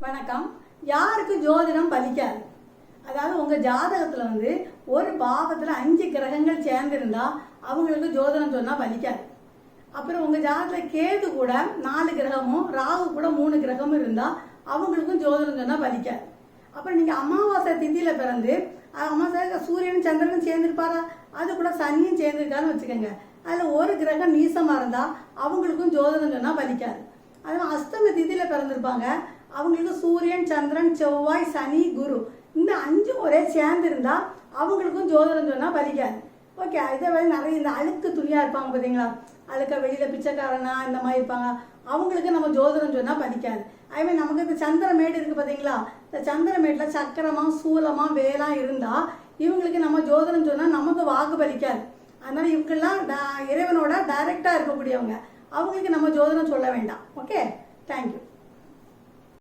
வணக்கம். யாருக்கு ஜோதிடம் பலிக்காது? அதாவது உங்க ஜாதகத்துல ஒரு பாவத்துல 5 கிரகங்கள் சேர்ந்திருந்தா அவங்களுக்கு ஜோதிடம் சொன்னா பலிக்காது. அப்புறம் உங்க ஜாதகத்துல கேது கூட 4 கிரகமும் ராகு கூட 3 கிரகமும் இருந்தா அவங்களுக்கும் ஜோதிடம் சொன்னா பலிக்காது. அப்புறம் நீங்க அமாவாசை திதியில பிறந்து அமாவாசை சூரியனும் சந்திரனும் சேர்ந்திருப்பாரா, அது கூட சனியும் சேர்ந்திருக்கான்னு வச்சுக்கோங்க. அதுல ஒரு கிரகம் நீசமா இருந்தா அவங்களுக்கும் ஜோதிடம் சொன்னா பலிக்காது. அதனால அஷ்டமி திதியில பிறந்திருப்பாங்க, அவங்களுக்கு சூரியன் சந்திரன் செவ்வாய் சனி குரு இந்த 5 ஒரே சேர்ந்து இருந்தா அவங்களுக்கும் ஜோதிடம் சொன்னா பலிக்காது. ஓகே, இதே மாதிரி நிறைய இந்த அழுக்கு துணியா இருப்பாங்க பார்த்தீங்களா, அழுக்க வெளியில பிச்சைக்காரனா இந்த மாதிரி இருப்பாங்க, அவங்களுக்கு நம்ம ஜோதிடம் சொன்னா பலிக்காது. அதே மாதிரி நமக்கு இந்த சந்திரமேடு இருக்கு பார்த்தீங்களா, இந்த சந்திரமேட்ல சக்கரமா சூலமா வேலா இருந்தா இவங்களுக்கு நம்ம ஜோதிடம் சொன்னா நமக்கு வாக்கு பலிக்காது. அதனால இவங்கெல்லாம் இறைவனோட டைரக்டா இருக்கக்கூடியவங்க, அவங்களுக்கு நம்ம ஜோதிடம் சொல்ல வேண்டாம். Okay, thank you.